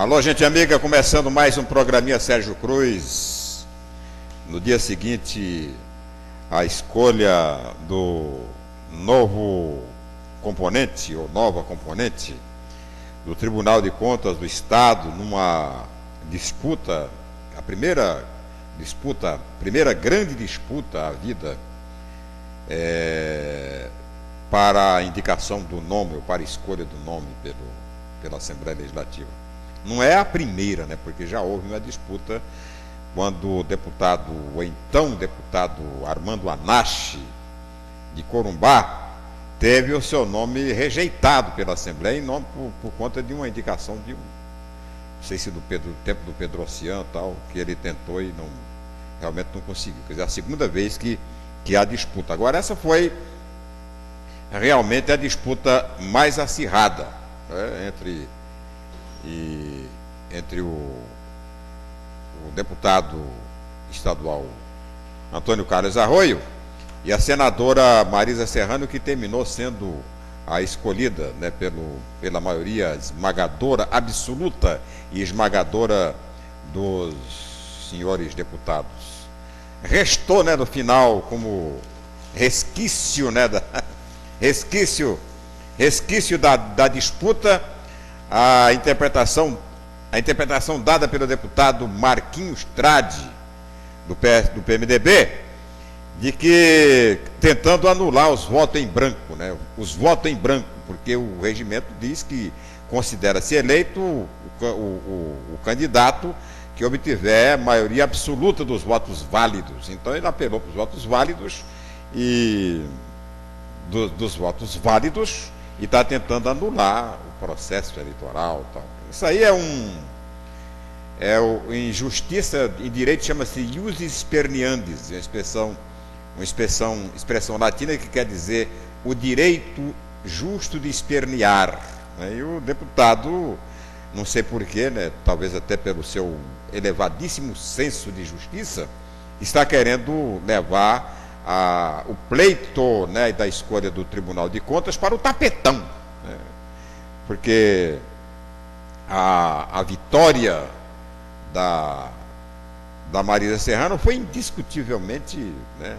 Alô, gente amiga, começando mais um programinha Sérgio Cruz. No dia seguinte, a escolha do novo componente, ou nova componente, do Tribunal de Contas do Estado, numa disputa, a primeira grande disputa à vida, para a indicação do nome, ou para a escolha do nome pela Assembleia Legislativa. Não é a primeira, né? Porque já houve uma disputa quando o então deputado Armando Anache, de Corumbá, teve o seu nome rejeitado pela Assembleia por conta de uma indicação de não sei se do tempo do Pedrocian tal, que ele tentou e realmente não conseguiu. Quer dizer, a segunda vez que há disputa. Agora, essa foi realmente a disputa mais acirrada, né, entre o deputado estadual Antônio Carlos Arroio e a senadora Marisa Serrano, que terminou sendo a escolhida, né, pela maioria esmagadora, absoluta e esmagadora dos senhores deputados. Restou, né, no final, como resquício, né, resquício da disputa, a interpretação dada pelo deputado Marquinhos Trade, do PMDB, de que tentando anular os votos em branco, né? Os votos em branco, porque o regimento diz que considera-se eleito o candidato que obtiver maioria absoluta dos votos válidos. Então ele apelou para os votos válidos e dos votos válidos e está tentando anular o processo eleitoral, tal. Isso aí em justiça, em direito chama-se ius esperniandis, uma expressão latina que quer dizer o direito justo de espernear, né? E o deputado, não sei porquê, né, talvez até pelo seu elevadíssimo senso de justiça, está querendo levar o pleito, né, da escolha do Tribunal de Contas para o tapetão, né? Porque a vitória da Marisa Serrano foi indiscutivelmente, né,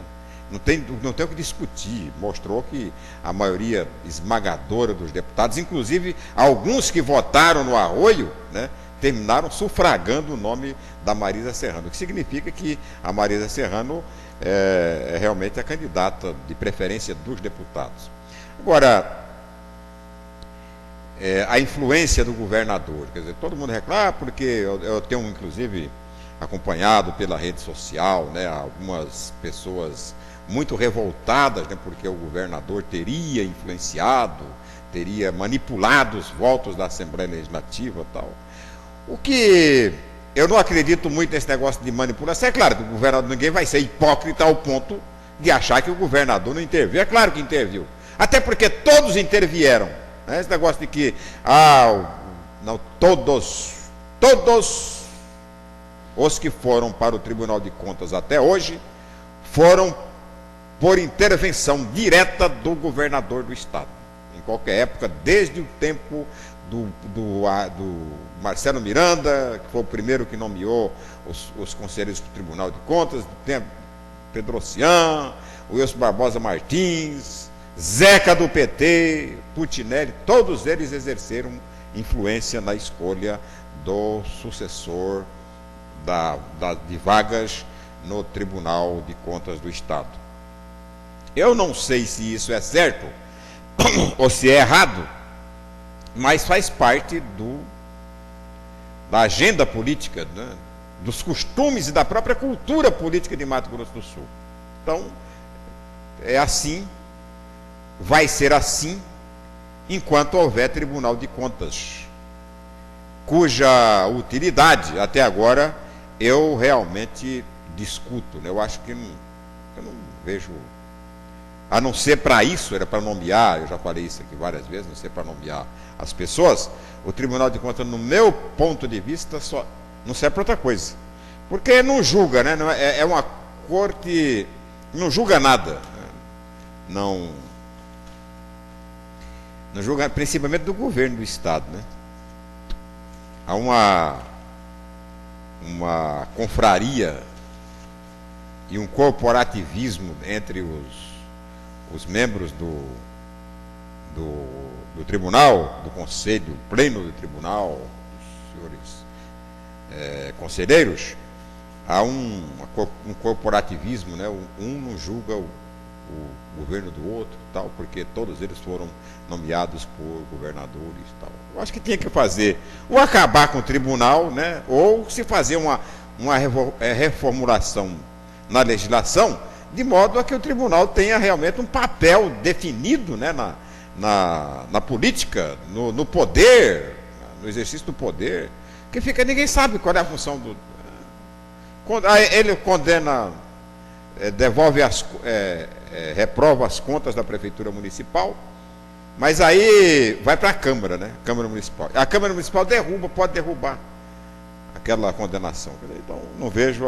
não tem o que discutir, mostrou que a maioria esmagadora dos deputados, inclusive alguns que votaram no Arroio, né, terminaram sufragando o nome da Marisa Serrano, o que significa que a Marisa Serrano é realmente a candidata de preferência dos deputados. Agora, a influência do governador, quer dizer, todo mundo reclama, porque eu tenho inclusive acompanhado pela rede social, né, algumas pessoas muito revoltadas, né, porque o governador teria influenciado, teria manipulado os votos da Assembleia Legislativa e tal. O que eu não acredito muito nesse negócio de manipulação. É claro que o governador, ninguém vai ser hipócrita ao ponto de achar que o governador não interviu. É claro que interviu, até porque todos intervieram, né? Esse negócio de que não, todos os que foram para o Tribunal de Contas até hoje foram por intervenção direta do governador do estado, em qualquer época, desde o tempo do Marcelo Miranda, que foi o primeiro que nomeou os conselheiros do Tribunal de Contas, do tempo Pedrocian, Wilson Barbosa Martins, Zeca do PT, Putinelli, todos eles exerceram influência na escolha do sucessor de vagas no Tribunal de Contas do Estado. Eu não sei se isso é certo ou se é errado, mas faz parte da agenda política, né, dos costumes e da própria cultura política de Mato Grosso do Sul. Então, é assim, vai ser assim, enquanto houver Tribunal de Contas, cuja utilidade, até agora, eu realmente discuto, né? Eu acho que eu não vejo, a não ser para isso, era para nomear, eu já falei isso aqui várias vezes, não ser para nomear as pessoas, o Tribunal de Contas, no meu ponto de vista, só não serve para outra coisa, porque não julga, né? É uma corte, não julga nada, não julga, principalmente do governo do estado, né? há uma confraria e um corporativismo entre os membros do tribunal, do conselho pleno do tribunal, dos senhores conselheiros. Há um corporativismo, né? Um não julga o governo do outro, tal, porque todos eles foram nomeados por governadores, tal. Eu acho que tinha que fazer, ou acabar com o tribunal, né? Ou se fazer uma reformulação na legislação, de modo a que o tribunal tenha realmente um papel definido, né? Na política, no poder, no exercício do poder, que ninguém sabe qual é a função do. Ele condena, devolve reprova as contas da prefeitura municipal, mas aí vai para a Câmara, né? Câmara Municipal. A Câmara Municipal pode derrubar aquela condenação. Então, não vejo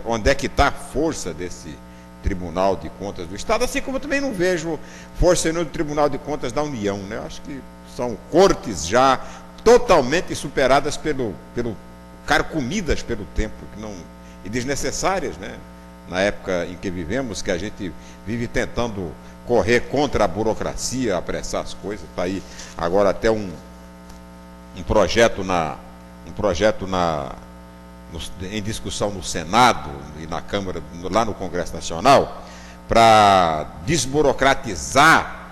onde é que está a força desse Tribunal de Contas do Estado, assim como também não vejo força no Tribunal de Contas da União, né? Acho que são cortes já totalmente superadas carcomidas pelo tempo, e desnecessárias, né? Na época em que vivemos, que a gente vive tentando correr contra a burocracia, apressar as coisas. Está aí agora até um projeto em discussão no Senado e na Câmara, lá no Congresso Nacional, para desburocratizar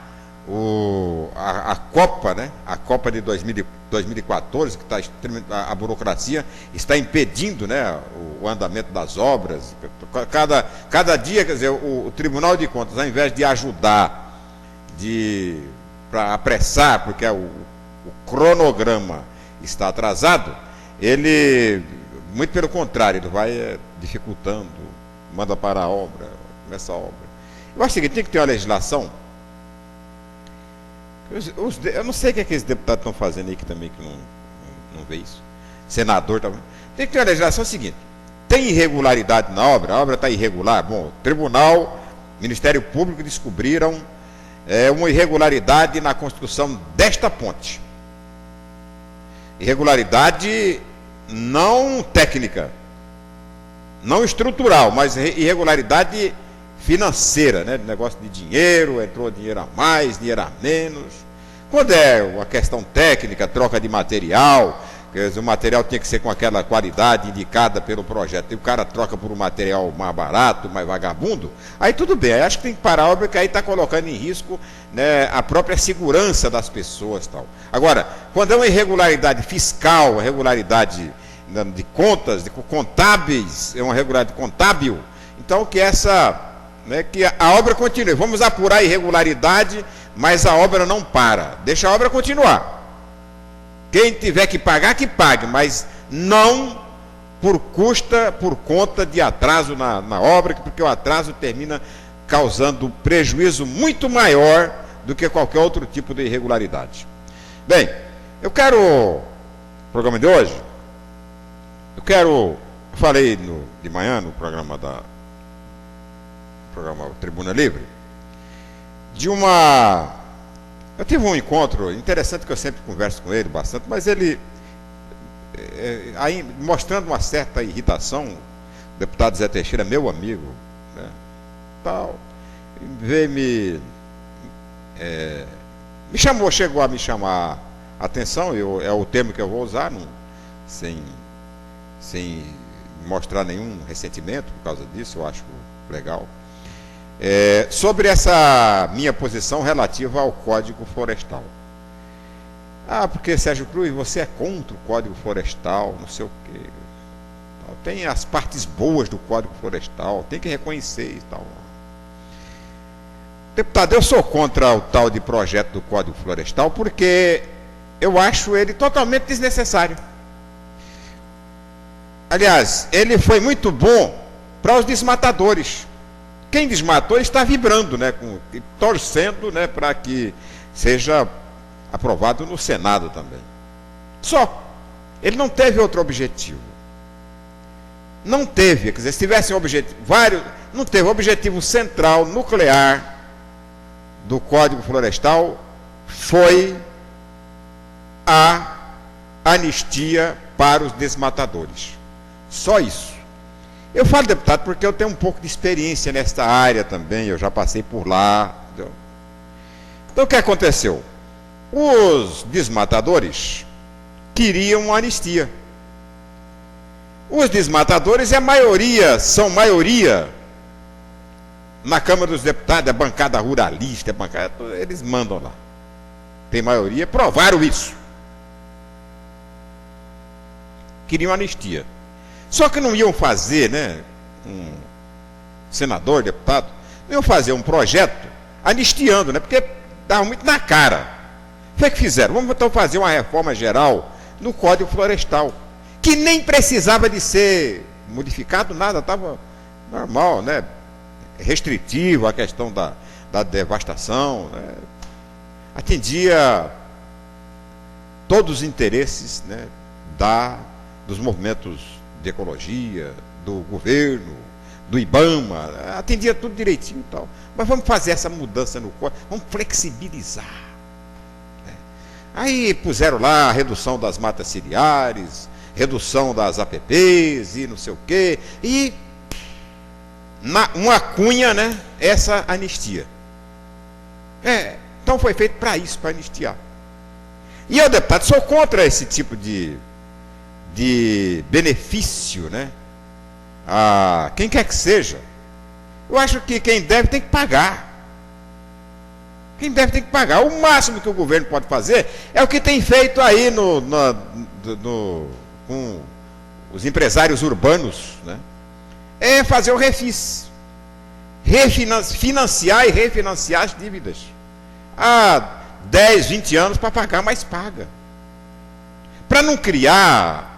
a Copa, né? A Copa de 2014, que a burocracia está impedindo, né, o andamento das obras. Cada dia, quer dizer, o Tribunal de Contas, ao invés de ajudar, para apressar, porque o cronograma está atrasado, ele, muito pelo contrário, ele vai dificultando, manda parar a obra, começa a obra. Eu acho que tem que ter uma legislação. Eu não sei o que aqueles deputados estão fazendo aí que também que não vê isso. Senador também. Tem que ter uma legislação seguinte: tem irregularidade na obra, a obra está irregular. Bom, o Tribunal, Ministério Público descobriram uma irregularidade na construção desta ponte. Irregularidade não técnica, não estrutural, mas irregularidade financeira, né? Negócio de dinheiro, entrou dinheiro a mais, dinheiro a menos. Quando é uma questão técnica, troca de material, quer dizer, o material tinha que ser com aquela qualidade indicada pelo projeto, e o cara troca por um material mais barato, mais vagabundo, aí tudo bem, aí acho que tem que parar a obra, porque aí está colocando em risco, né, a própria segurança das pessoas, tal. Agora, quando é uma irregularidade fiscal, irregularidade de contas, de contábeis, é uma irregularidade contábil, então que que a obra continue. Vamos apurar a irregularidade, mas a obra não para. Deixa a obra continuar. Quem tiver que pagar, que pague, mas não por conta de atraso na obra, porque o atraso termina causando prejuízo muito maior do que qualquer outro tipo de irregularidade. Bem, o programa de hoje, eu falei de manhã no programa Tribuna Livre, eu tive um encontro interessante, que eu sempre converso com ele bastante, mas ele, aí, mostrando uma certa irritação, o deputado Zé Teixeira, meu amigo, né, tal, veio chegou a me chamar a atenção, é o termo que eu vou usar, sem mostrar nenhum ressentimento por causa disso, eu acho legal. Sobre essa minha posição relativa ao Código Florestal. Porque, Sérgio Cruz, você é contra o Código Florestal, não sei o quê. Tem as partes boas do Código Florestal, tem que reconhecer e tal. Deputado, eu sou contra o tal de projeto do Código Florestal porque eu acho ele totalmente desnecessário. Aliás, ele foi muito bom para os desmatadores. Quem desmatou está vibrando, né, torcendo, né, para que seja aprovado no Senado também. Só. Ele não teve outro objetivo. Não teve, quer dizer, se tivesse um objetivo, não teve. O objetivo central, nuclear, do Código Florestal foi a anistia para os desmatadores. Só isso. Eu falo, deputado, porque eu tenho um pouco de experiência nesta área também, eu já passei por lá. Entendeu? Então, o que aconteceu? Os desmatadores queriam anistia. Os desmatadores são maioria na Câmara dos Deputados, é bancada ruralista, eles mandam lá. Tem maioria, provaram isso. Queriam anistia. Só que não iam fazer, né, um senador, deputado, não iam fazer um projeto anistiando, né, porque dava muito na cara. Foi que fizeram, vamos então fazer uma reforma geral no Código Florestal, que nem precisava de ser modificado, nada, estava normal, né, restritivo a questão da devastação, né, atendia todos os interesses, né, dos movimentos de ecologia, do governo, do IBAMA, atendia tudo direitinho e tal. Mas vamos fazer essa mudança no código, vamos flexibilizar. Né? Aí puseram lá a redução das matas ciliares, redução das APPs e não sei o quê, e uma cunha, né, essa anistia. Então foi feito para isso, para anistiar. E eu, deputado, sou contra esse tipo de benefício, né, a quem quer que seja. Eu acho que quem deve tem que pagar. Quem deve tem que pagar. O máximo que o governo pode fazer é o que tem feito aí com os empresários urbanos, né, é fazer o refis. Financiar e refinanciar as dívidas. Há 10, 20 anos para pagar, mas paga. Para não criar,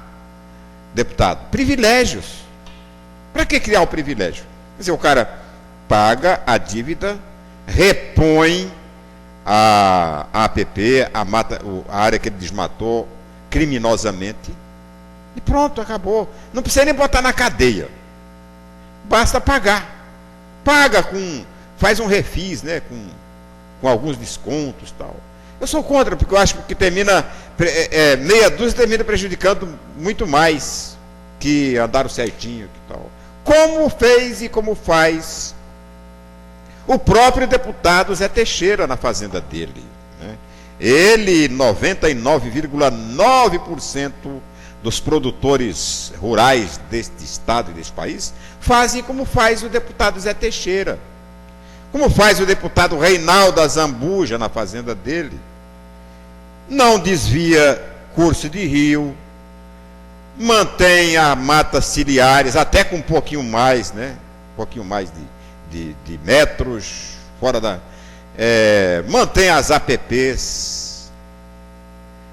deputado, privilégios. Para que criar o privilégio? Quer dizer, o cara paga a dívida, repõe a APP, a área que ele desmatou criminosamente, e pronto, acabou. Não precisa nem botar na cadeia. Basta pagar. Faz um refis, né, com alguns descontos e tal. Eu sou contra, porque eu acho que meia dúzia termina prejudicando muito mais que andaram certinho e tal. Como fez e como faz o próprio deputado Zé Teixeira na fazenda dele. Né? Ele, 99,9% dos produtores rurais deste estado e deste país, fazem como faz o deputado Zé Teixeira. Como faz o deputado Reinaldo Azambuja na fazenda dele. Não desvia curso de rio, mantém a matas ciliares, até com um pouquinho mais, né? Um pouquinho mais de metros, mantém as APPs.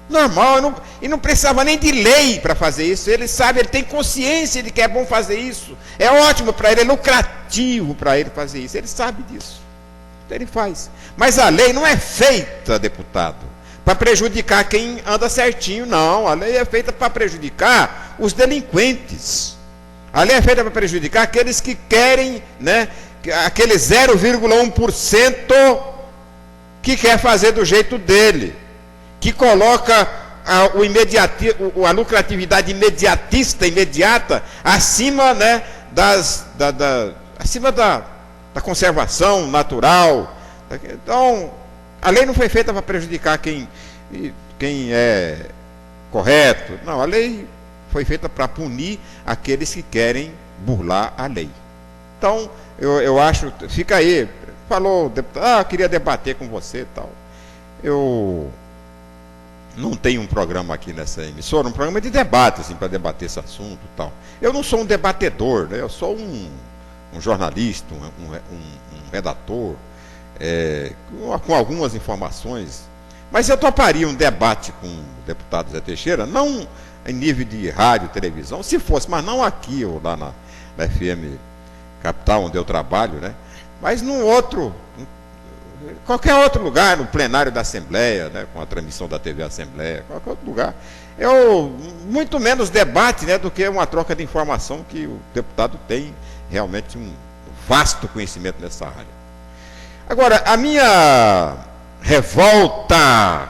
Normal, e não precisava nem de lei para fazer isso. Ele sabe, ele tem consciência de que é bom fazer isso. É ótimo para ele, é lucrativo para ele fazer isso. Ele sabe disso. Então ele faz. Mas a lei não é feita, deputado, para prejudicar quem anda certinho, não. A lei é feita para prejudicar os delinquentes. A lei é feita para prejudicar aqueles que querem, né, aquele 0,1% que quer fazer do jeito dele, que coloca a lucratividade imediata, acima, né, acima da conservação natural. Então, a lei não foi feita para prejudicar quem é correto. Não, a lei foi feita para punir aqueles que querem burlar a lei. Então, eu acho, fica aí, falou, deputado, queria debater com você e tal. Eu não tenho um programa aqui nessa emissora, um programa de debate, assim, para debater esse assunto e tal. Eu não sou um debatedor, né? Eu sou um jornalista, um redator, com algumas informações. Mas eu toparia um debate com o deputado Zé Teixeira, não em nível de rádio, televisão, se fosse, mas não aqui ou lá na FM Capital, onde eu trabalho, né? Mas qualquer outro lugar, no plenário da Assembleia, né, com a transmissão da TV Assembleia, qualquer outro lugar. Muito menos debate, né, do que uma troca de informação, que o deputado tem realmente um vasto conhecimento nessa área. Agora, a minha revolta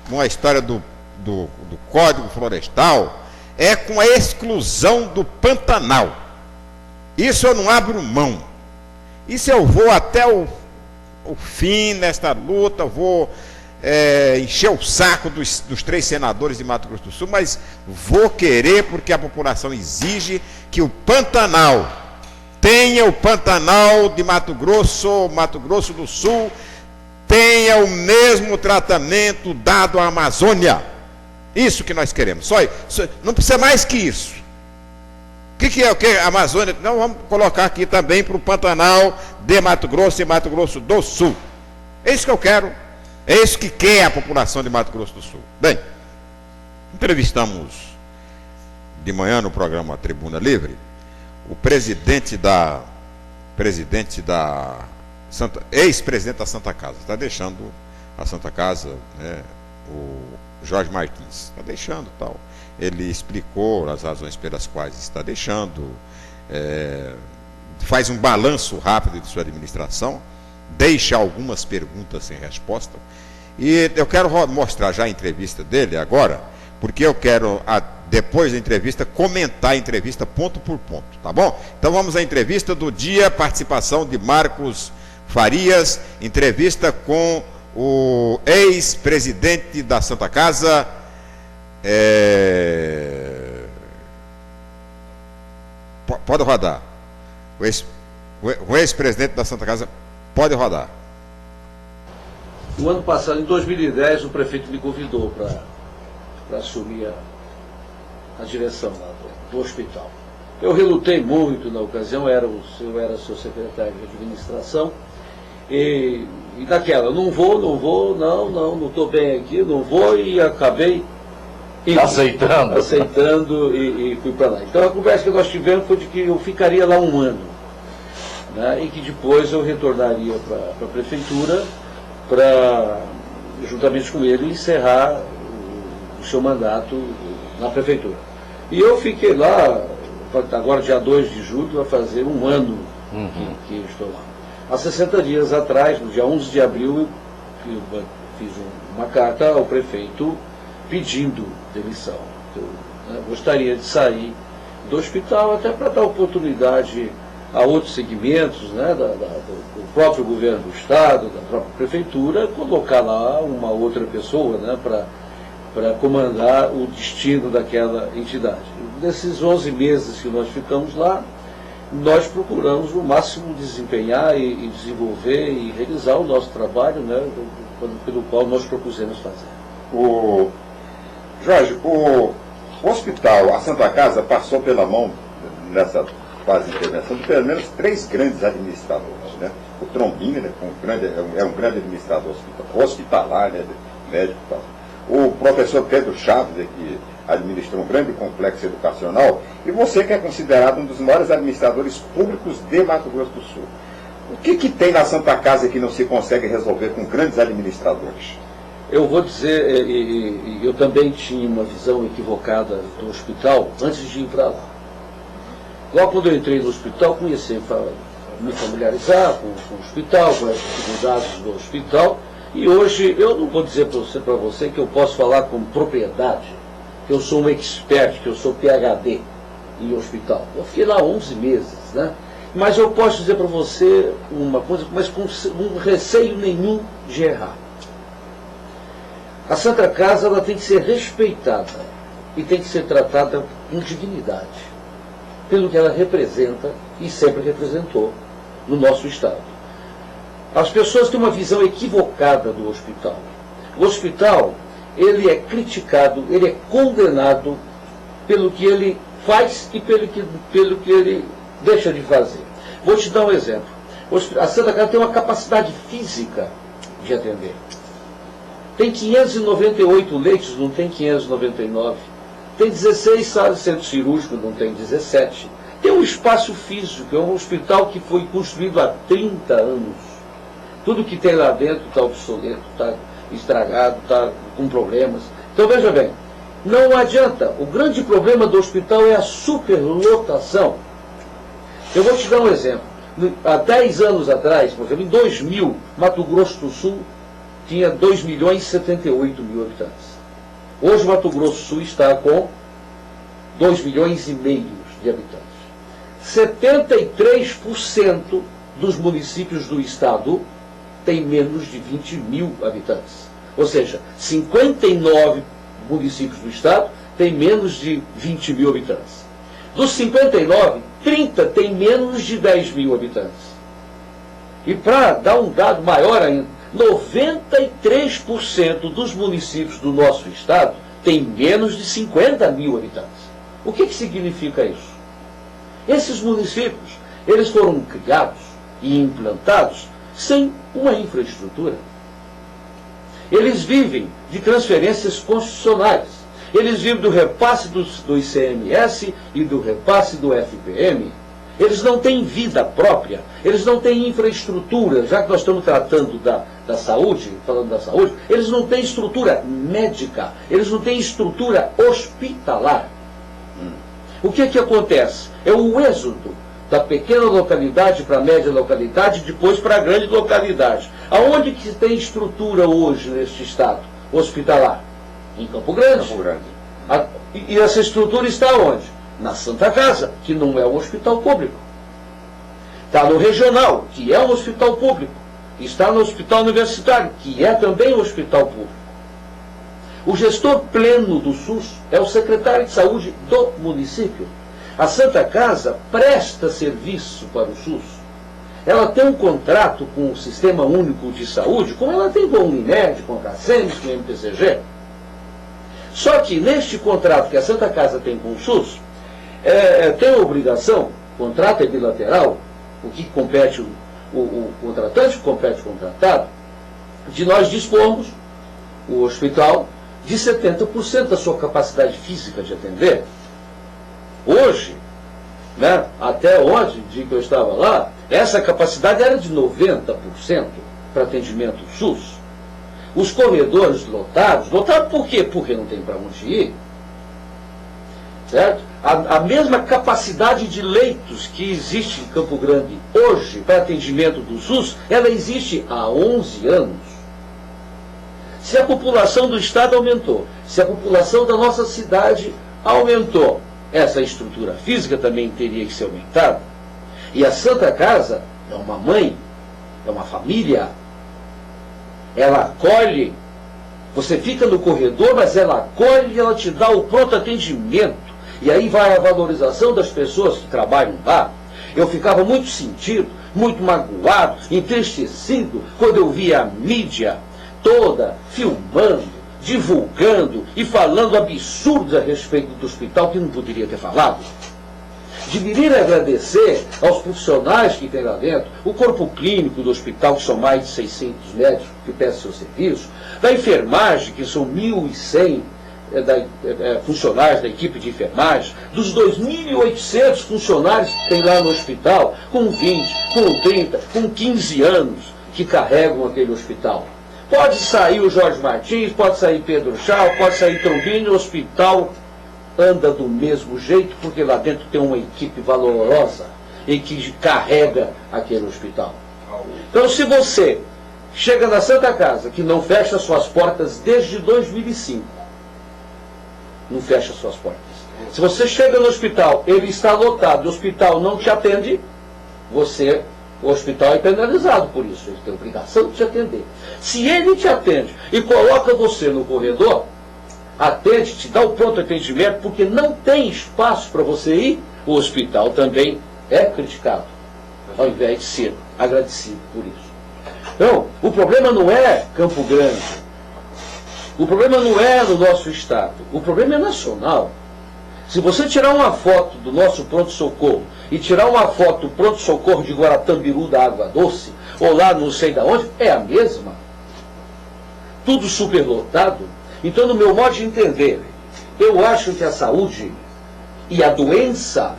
com a história do do Código Florestal é com a exclusão do Pantanal. Isso eu não abro mão. Isso eu vou até o fim nesta luta, vou encher o saco dos 3 senadores de Mato Grosso do Sul, mas vou querer, porque a população exige que o Pantanal tenha, o Pantanal de Mato Grosso do Sul, tenha o mesmo tratamento dado à Amazônia. Isso que nós queremos. Só não precisa mais que isso. O que é o que? A Amazônia? Não, vamos colocar aqui também para o Pantanal de Mato Grosso e Mato Grosso do Sul. É isso que eu quero. É isso que quer a população de Mato Grosso do Sul. Bem, entrevistamos de manhã no programa Tribuna Livre o ex-presidente da Santa Casa. Está deixando a Santa Casa, né, o Jorge Martins. Está deixando tal. Ele explicou as razões pelas quais está deixando, faz um balanço rápido de sua administração, deixa algumas perguntas sem resposta. E eu quero mostrar já a entrevista dele agora, porque eu quero, depois da entrevista, comentar a entrevista ponto por ponto, tá bom? Então vamos à entrevista do dia, participação de Marcos Farias, entrevista com o ex-presidente da Santa Casa, pode rodar. O ex-presidente da Santa Casa pode rodar. O ano passado, em 2010, o prefeito me convidou para assumir a direção lá do hospital. Eu relutei muito na ocasião, eu era seu secretário de administração, e daquela, não estou bem aqui, não vou, e acabei aceitando e fui para lá. Então a conversa que nós tivemos foi de que eu ficaria lá um ano, né, e que depois eu retornaria para a prefeitura para, juntamente com ele, encerrar o seu mandato na prefeitura. E eu fiquei lá, agora dia 2 de julho, vai fazer um ano que eu estou lá. Há 60 dias atrás, no dia 11 de abril, eu fiz uma carta ao prefeito pedindo demissão. Eu gostaria de sair do hospital até para dar oportunidade a outros segmentos, né, do próprio governo do Estado, da própria prefeitura, colocar lá uma outra pessoa, né, para comandar o destino daquela entidade. Nesses 11 meses que nós ficamos lá, nós procuramos no máximo desempenhar e desenvolver e realizar o nosso trabalho, né, pelo qual nós propusemos fazer. Jorge, o hospital, a Santa Casa, passou pela mão, nessa fase de intervenção, de pelo menos 3 grandes administradores, né? O Trombini, né, é um grande administrador hospitalar, né, médico e tal. O professor Pedro Chaves, que administrou um grande complexo educacional, e você que é considerado um dos maiores administradores públicos de Mato Grosso do Sul. O que tem na Santa Casa que não se consegue resolver com grandes administradores? Eu vou dizer, eu também tinha uma visão equivocada do hospital antes de ir para lá. Logo quando eu entrei no hospital, comecei a me familiarizar com o hospital, com as dificuldades do hospital, e hoje eu não vou dizer para você que eu posso falar com propriedade, que eu sou um expert, que eu sou PhD em hospital. Eu fiquei lá 11 meses, né? Mas eu posso dizer para você uma coisa, mas com um receio nenhum de errar. A Santa Casa, ela tem que ser respeitada e tem que ser tratada com dignidade, pelo que ela representa e sempre representou no nosso Estado. As pessoas têm uma visão equivocada do hospital. O hospital, ele é criticado, ele é condenado pelo que ele faz e pelo que ele deixa de fazer. Vou te dar um exemplo. A Santa Casa tem uma capacidade física de atender. Tem 598 leitos, não tem 599. Tem 16 salas de centro cirúrgico, não tem 17. Tem um espaço físico, é um hospital que foi construído há 30 anos. Tudo que tem lá dentro está obsoleto, está estragado, está com problemas. Então veja bem, não adianta. O grande problema do hospital é a superlotação. Eu vou te dar um exemplo. Há 10 anos atrás, por exemplo, em 2000, Mato Grosso do Sul tinha 2.078.000 habitantes. Hoje o Mato Grosso do Sul está com 2,5 milhões de habitantes. 73% dos municípios do estado têm menos de 20 mil habitantes. Ou seja, 59 municípios do estado têm menos de 20 mil habitantes. Dos 59, 30 têm menos de 10 mil habitantes. E para dar um dado maior ainda, 93% dos municípios do nosso estado têm menos de 50 mil habitantes. O que significa isso? Esses municípios, eles foram criados e implantados sem uma infraestrutura. Eles vivem de transferências constitucionais. Eles vivem do repasse do ICMS e do repasse do FPM. Eles não têm vida própria, eles não têm infraestrutura, já que nós estamos tratando da saúde, falando da saúde, eles não têm estrutura médica, eles não têm estrutura hospitalar. O que acontece? É o êxodo da pequena localidade para a média localidade, depois para a grande localidade. Aonde que tem estrutura hoje neste estado hospitalar? Em Campo Grande. Campo Grande. E essa estrutura está onde? Na Santa Casa, que não é um hospital público. Está no Regional, que é um hospital público. Está no Hospital Universitário, que é também um hospital público. O gestor pleno do SUS é o secretário de saúde do município. A Santa Casa presta serviço para o SUS. Ela tem um contrato com o Sistema Único de Saúde, como ela tem com a Unimed, com a CACEMS, com o MPCG. Só que neste contrato que a Santa Casa tem com o SUS, tem a obrigação, o contrato é bilateral, o que compete o contratante, o que compete o contratado, de nós dispormos o hospital de 70% da sua capacidade física de atender. Hoje, né, até ontem, dia que eu estava lá, essa capacidade era de 90% para atendimento SUS. Os corredores lotados por quê? Porque não tem para onde ir. Certo? A mesma capacidade de leitos que existe em Campo Grande hoje para atendimento do SUS, ela existe há 11 anos. Se a população do estado aumentou, se a população da nossa cidade aumentou, essa estrutura física também teria que ser aumentada. E a Santa Casa é uma mãe, é uma família. Ela acolhe, você fica no corredor, mas ela acolhe e ela te dá o pronto atendimento. E aí vai a valorização das pessoas que trabalham lá. Eu ficava muito sentido, muito magoado, entristecido, quando eu via a mídia toda filmando, divulgando e falando absurdos a respeito do hospital que não poderia ter falado. Deveria agradecer aos profissionais que tem lá dentro, o corpo clínico do hospital, que são mais de 600 médicos que prestam seu serviço, da enfermagem, que são 1.100 funcionários da equipe de enfermagem, dos 2.800 funcionários que tem lá no hospital, com 20, com 30, com 15 anos, que carregam aquele hospital. Pode sair o Jorge Martins, pode sair Pedro Chal, pode sair Trombini, o hospital anda do mesmo jeito, porque lá dentro tem uma equipe valorosa e que carrega aquele hospital. Então, se você chega na Santa Casa, que não fecha suas portas desde 2005, não fecha suas portas. Se você chega no hospital, ele está lotado, o hospital não te atende, o hospital é penalizado por isso, ele tem a obrigação de te atender. Se ele te atende e coloca você no corredor, atende, te dá o pronto atendimento, porque não tem espaço para você ir, o hospital também é criticado, ao invés de ser agradecido por isso. Então, o problema não é Campo Grande, o problema não é no nosso estado, o problema é nacional. Se você tirar uma foto do nosso pronto-socorro e tirar uma foto do pronto-socorro de Guaratambiru da Água Doce, ou lá não sei de onde, é a mesma. Tudo superlotado. Então, no meu modo de entender, eu acho que a saúde e a doença,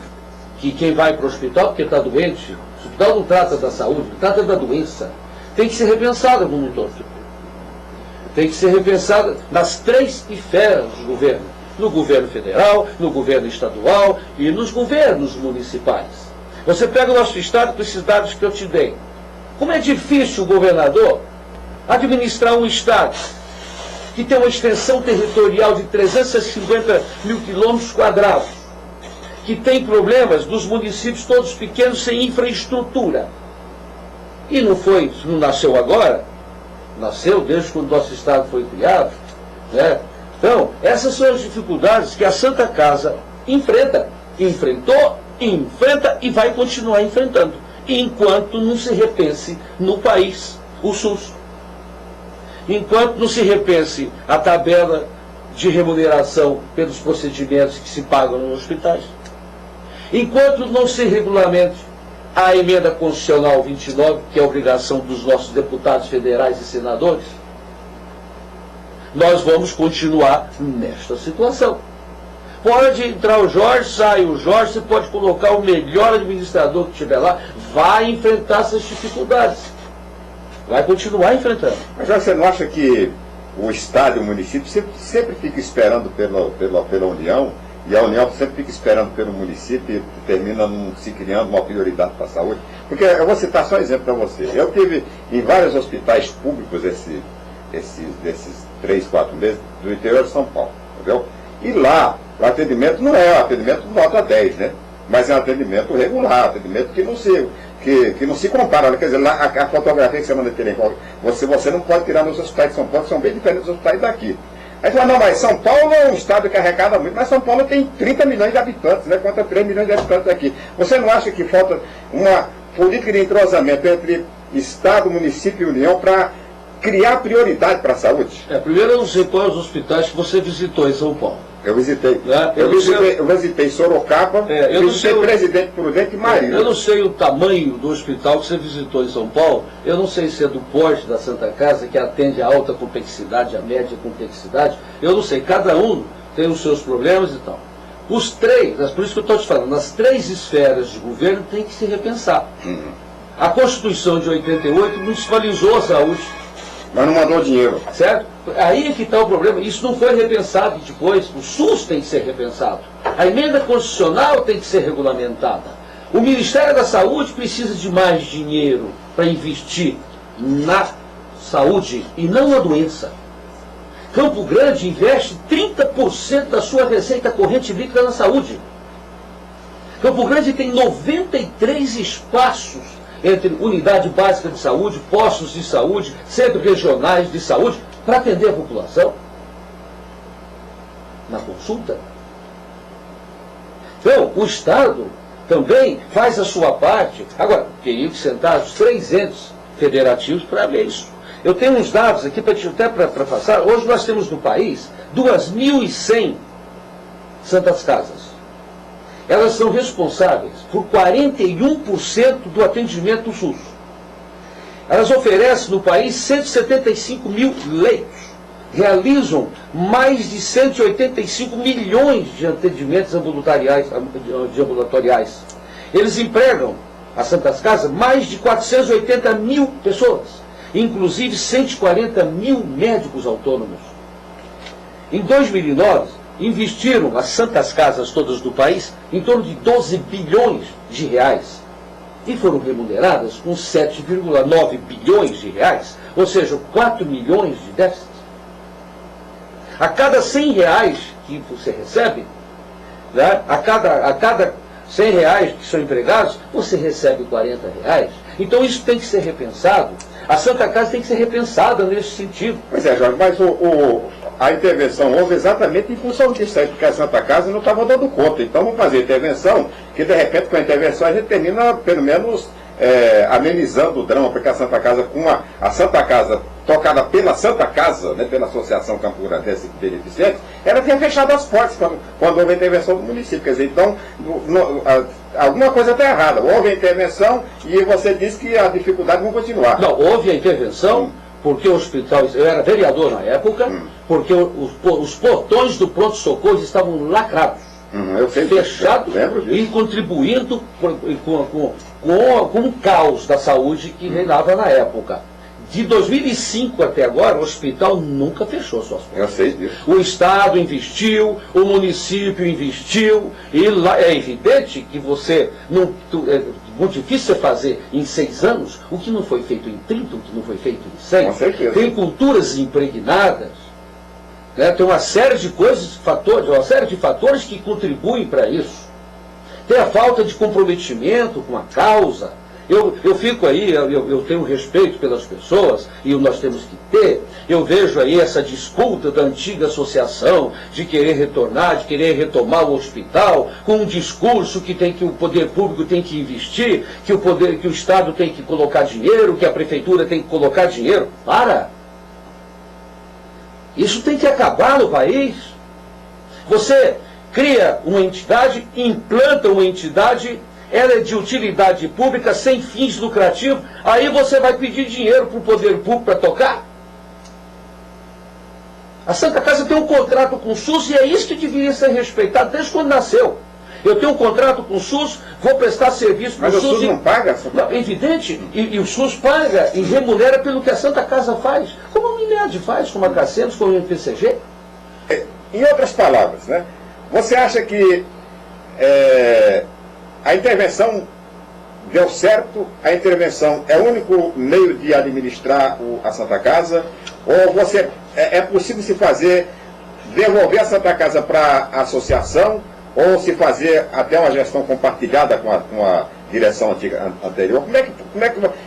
que quem vai para o hospital porque está doente, o hospital não trata da saúde, trata da doença, tem que ser repensada no mundo todo. Tem que ser repensada nas 3 esferas do governo. No governo federal, no governo estadual e nos governos municipais. Você pega o nosso estado com esses dados que eu te dei. Como é difícil o governador administrar um estado que tem uma extensão territorial de 350 mil quilômetros quadrados, que tem problemas dos municípios todos pequenos sem infraestrutura. E não nasceu agora, nasceu desde quando o nosso Estado foi criado, né? Então, essas são as dificuldades que a Santa Casa enfrenta, enfrentou, enfrenta e vai continuar enfrentando, enquanto não se repense no país o SUS, enquanto não se repense a tabela de remuneração pelos procedimentos que se pagam nos hospitais, enquanto não se regulamente a emenda constitucional 29, que é a obrigação dos nossos deputados federais e senadores, nós vamos continuar nesta situação. Pode entrar o Jorge, sai o Jorge, você pode colocar o melhor administrador que estiver lá, vai enfrentar essas dificuldades. Vai continuar enfrentando. Mas você não acha que o Estado e o município sempre fica esperando pela União, e a União sempre fica esperando pelo município e termina se criando uma prioridade para a saúde? Porque eu vou citar só um exemplo para você. Eu tive em vários hospitais públicos desses 3, 4 meses do interior de São Paulo, entendeu? E lá, o atendimento não é um atendimento nota 10, né? Mas é um atendimento regular, atendimento que não se compara. Quer dizer, lá, a fotografia que você manda ter você não pode tirar nos hospitais de São Paulo, que são bem diferentes dos hospitais daqui. Aí você fala, não, mas São Paulo é um estado que arrecada muito, mas São Paulo tem 30 milhões de habitantes, né? Contra 3 milhões de habitantes aqui. Você não acha que falta uma política de entrosamento entre Estado, município e União para criar prioridade para a saúde? Primeiro eu não sei quais os hospitais que você visitou em São Paulo. Eu visitei. Eu visitei Sorocaba, eu visitei Presidente Prudente e Marília. Eu não sei o tamanho do hospital que você visitou em São Paulo, eu não sei se é do porte da Santa Casa, que atende a alta complexidade, a média complexidade, eu não sei, cada um tem os seus problemas e tal. Os três, por isso que eu estou te falando, nas 3 esferas de governo tem que se repensar. A Constituição de 88 municipalizou a saúde. Mas não mandou dinheiro. Certo? Aí é que está o problema. Isso não foi repensado depois. O SUS tem que ser repensado. A emenda constitucional tem que ser regulamentada. O Ministério da Saúde precisa de mais dinheiro para investir na saúde e não na doença. Campo Grande investe 30% da sua receita corrente líquida na saúde. Campo Grande tem 93 espaços entre unidade básica de saúde, postos de saúde, centros regionais de saúde, para atender a população na consulta. Então, o Estado também faz a sua parte. Agora, teria que sentar os 3 entes federativos para ver isso. Eu tenho uns dados aqui até para passar. Hoje nós temos no país 2.100 santas casas. Elas são responsáveis por 41% do atendimento do SUS. Elas oferecem no país 175 mil leitos. Realizam mais de 185 milhões de atendimentos ambulatoriais. Eles empregam, as Santas Casas, mais de 480 mil pessoas, inclusive 140 mil médicos autônomos. Em 2009, investiram as Santas Casas todas do país em torno de 12 bilhões de reais e foram remuneradas com 7,9 bilhões de reais, ou seja, 4 milhões de déficit. A cada 100 reais que você recebe, né, a cada 100 reais que são empregados, você recebe 40 reais. Então isso tem que ser repensado. A Santa Casa tem que ser repensada nesse sentido. Pois é, Jorge, mas a intervenção houve exatamente em função disso aí, porque a Santa Casa não estava dando conta. Então vamos fazer intervenção, que de repente com a intervenção a gente termina, pelo menos, amenizando o drama, porque a Santa Casa, a Santa Casa tocada pela Santa Casa, né, pela Associação Campo Grandense de Beneficentes, ela tinha fechado as portas quando houve a intervenção do município. Quer dizer, então, alguma coisa está errada. Houve a intervenção e você disse que as dificuldades vão continuar. Não, houve a intervenção porque o hospital, eu era vereador na época, porque os portões do pronto-socorro estavam lacrados. Eu sei fechados e contribuindo com o caos da saúde que reinava na época. De 2005 até agora, o hospital nunca fechou suas portas. Eu sei disso. O Estado investiu, o município investiu, e lá é evidente que você não. É muito difícil você fazer em 6 anos o que não foi feito em 30, o que não foi feito em 100. Com certeza. Tem culturas impregnadas né? Tem uma série de coisas, uma série de fatores que contribuem para isso. Tem a falta de comprometimento com a causa. Eu fico aí, eu tenho respeito pelas pessoas, e nós temos que ter. Eu vejo aí essa disputa da antiga associação de querer retornar, de querer retomar o hospital, com um discurso que o poder público tem que investir, que o Estado tem que colocar dinheiro, que a prefeitura tem que colocar dinheiro. Para! Isso tem que acabar no país. Você cria uma entidade, implanta uma entidade, ela é de utilidade pública, sem fins lucrativos, aí você vai pedir dinheiro para o poder público para tocar? A Santa Casa tem um contrato com o SUS e é isso que deveria ser respeitado desde quando nasceu. Eu tenho um contrato com o SUS, vou prestar serviço para o SUS. Mas o SUS não paga? Não, é evidente, e o SUS paga e remunera pelo que a Santa Casa faz, como a Unimed faz, como a Cacelos, como o MPCG. Em outras palavras, né? Você acha que a intervenção deu certo? A intervenção é o único meio de administrar a Santa Casa? Ou é possível se fazer, devolver a Santa Casa para a associação, ou se fazer até uma gestão compartilhada com a direção anterior?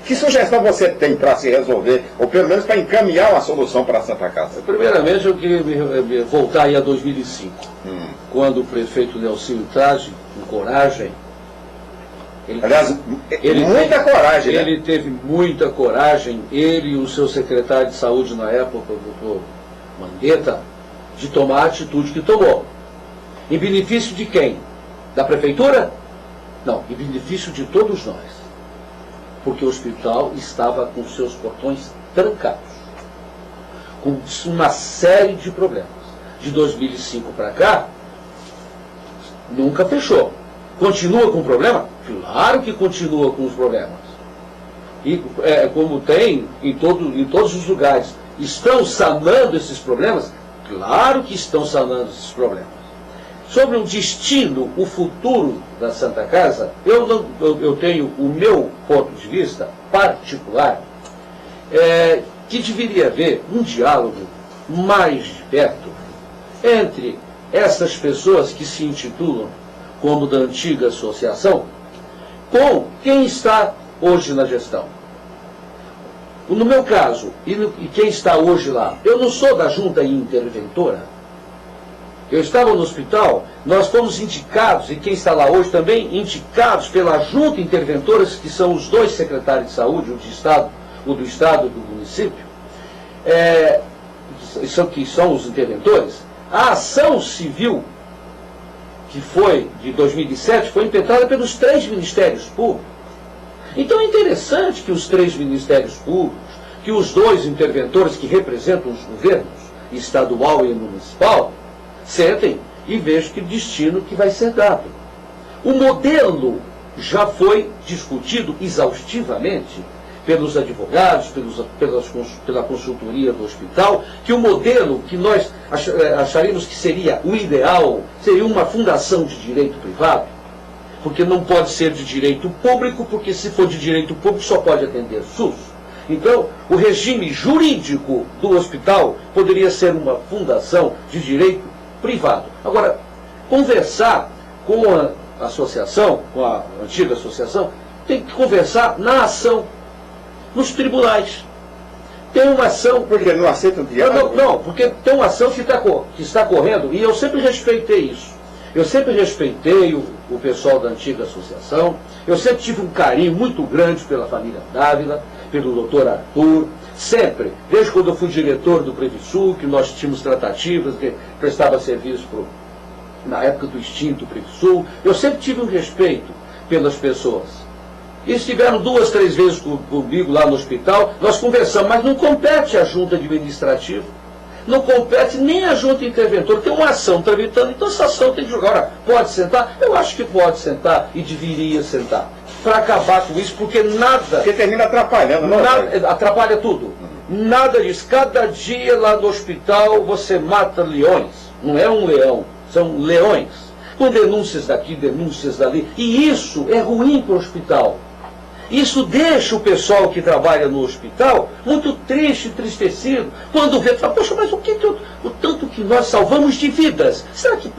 Que sugestão você tem para se resolver, ou pelo menos para encaminhar uma solução para a Santa Casa? Primeiramente, eu queria voltar aí a 2005, quando o prefeito Nelsinho Trage, com coragem, coragem, né? Ele teve muita coragem, ele e o seu secretário de saúde na época, o doutor Mandetta, de tomar a atitude que tomou. Em benefício de quem? Da prefeitura? Não, em benefício de todos nós. Porque o hospital estava com seus portões trancados, com uma série de problemas. De 2005 para cá, nunca fechou. Continua com problema? Claro que continua com os problemas. E como tem em todos os lugares, estão sanando esses problemas? Claro que estão sanando esses problemas. Sobre o destino, o futuro da Santa Casa, eu tenho o meu ponto de vista particular, que deveria haver um diálogo mais de perto entre essas pessoas que se intitulam como da antiga associação, com quem está hoje na gestão. No meu caso, e quem está hoje lá, eu não sou da junta interventora. Eu estava no hospital, nós fomos indicados, e quem está lá hoje também, indicados pela junta interventora, que são os dois secretários de saúde, o do Estado e do município, que são os interventores. A ação civil, que foi de 2007, foi implementada pelos 3 ministérios públicos. Então é interessante que os 3 ministérios públicos, que os 2 interventores que representam os governos, estadual e municipal, sentem e vejam que destino que vai ser dado. O modelo já foi discutido exaustivamente pelos advogados, pela consultoria do hospital, que o modelo que nós acharíamos que seria o ideal, seria uma fundação de direito privado, porque não pode ser de direito público, porque se for de direito público só pode atender SUS. Então, o regime jurídico do hospital poderia ser uma fundação de direito privado. Agora, conversar com a associação, com a antiga associação, tem que conversar na ação, nos tribunais. Tem uma ação... Porque não aceita o diálogo? Não, porque tem uma ação que está correndo, e eu sempre respeitei isso. Eu sempre respeitei o pessoal da antiga associação, eu sempre tive um carinho muito grande pela família Dávila, pelo doutor Arthur, sempre, desde quando eu fui diretor do Previsul, que nós tínhamos tratativas, que prestava serviço na época do extinto Previsul, eu sempre tive um respeito pelas pessoas. E estiveram 2, 3 vezes comigo lá no hospital, nós conversamos, mas não compete à junta administrativa, não compete nem à junta interventora, tem uma ação tramitando, então essa ação tem que jogar. Ora, pode sentar? Eu acho que pode sentar e deveria sentar, para acabar com isso, porque nada... Porque termina atrapalhando, não é? Atrapalha tudo. Nada disso. Cada dia lá no hospital você mata leões, não é um leão, são leões, com denúncias daqui, denúncias dali, e isso é ruim para o hospital. Isso deixa o pessoal que trabalha no hospital muito triste, entristecido, quando vê, fala, poxa, mas o tanto que nós salvamos de vidas, será que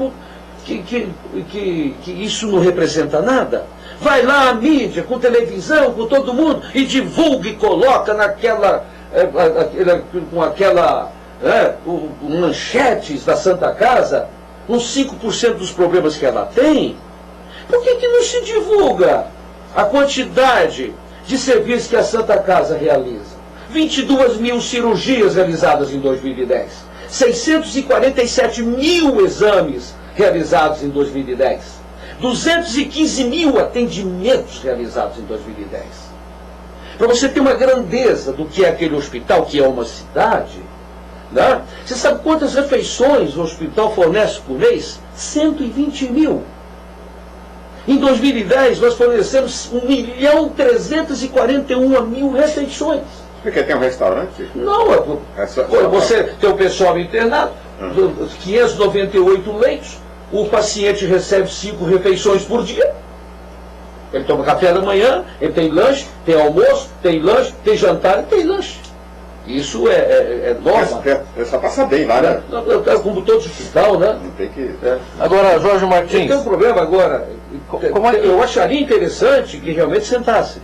isso não representa nada? Vai lá a mídia, com televisão, com todo mundo, e divulga e coloca manchetes da Santa Casa, uns 5% dos problemas que ela tem. Por que não se divulga a quantidade de serviços que a Santa Casa realiza? 22 mil cirurgias realizadas em 2010, 647 mil exames realizados em 2010, 215 mil atendimentos realizados em 2010. Para você ter uma grandeza do que é aquele hospital, que é uma cidade, né? Você sabe quantas refeições o hospital fornece por mês? 120 mil. Em 2010, nós fornecemos 1.341.000 refeições. Porque tem um restaurante? Não, você tem o pessoal internado, 598 leitos, o paciente recebe 5 refeições por dia. Ele toma café da manhã, ele tem lanche, tem almoço, tem lanche, tem jantar e tem lanche. Isso é norma. É só passar bem lá, né? Como todo hospital, né? Não tem que... Agora, Jorge Martins... Tem um problema agora. Eu acharia interessante que realmente sentasse.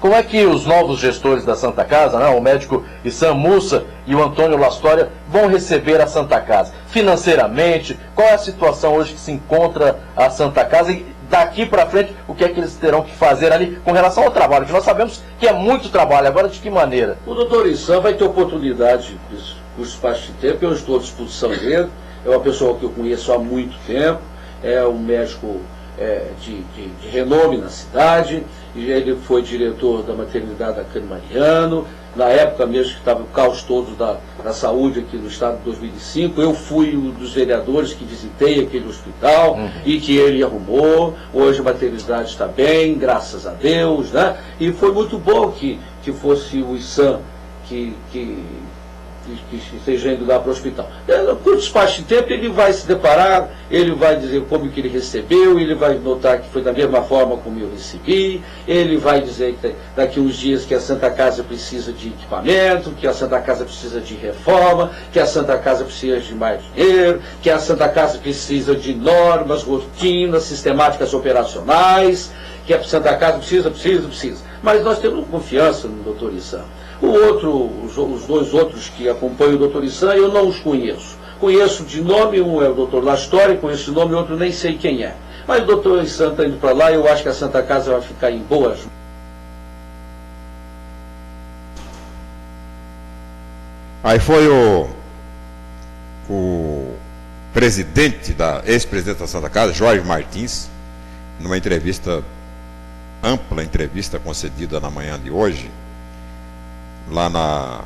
Como é que os novos gestores da Santa Casa, né, o médico Issam Mussa e o Antônio Lastória, vão receber a Santa Casa? Financeiramente, qual é a situação hoje que se encontra a Santa Casa e daqui para frente, o que é que eles terão que fazer ali com relação ao trabalho? Que nós sabemos que é muito trabalho, agora de que maneira? O doutor Issam vai ter oportunidade por espaço de tempo, eu estou à disposição dele, é uma pessoa que eu conheço há muito tempo, é um médico de renome na cidade, e ele foi diretor da maternidade da Cândido Mariano, na época mesmo que estava o caos todo da saúde aqui no estado de 2005, eu fui um dos vereadores que visitei aquele hospital e que ele arrumou. Hoje a maternidade está bem, graças a Deus, né? E foi muito bom que fosse o Issam que esteja indo lá para o hospital. Por espaço de tempo ele vai se deparar, ele vai dizer como que ele recebeu, ele vai notar que foi da mesma forma como eu recebi, ele vai dizer que daqui uns dias que a Santa Casa precisa de equipamento, que a Santa Casa precisa de reforma, que a Santa Casa precisa de mais dinheiro, que a Santa Casa precisa de normas, rotinas, sistemáticas operacionais, que a Santa Casa precisa. Mas nós temos confiança no doutor Issam. Os dois outros que acompanham o doutor Issam, eu não os conheço. Conheço de nome, um é o doutor Lastória, conheço de nome, o outro nem sei quem é. Mas o doutor Issam está indo para lá e eu acho que a Santa Casa vai ficar em boas mãos. Aí foi o ex-presidente da Santa Casa, Jorge Martins, numa ampla entrevista concedida na manhã de hoje, lá na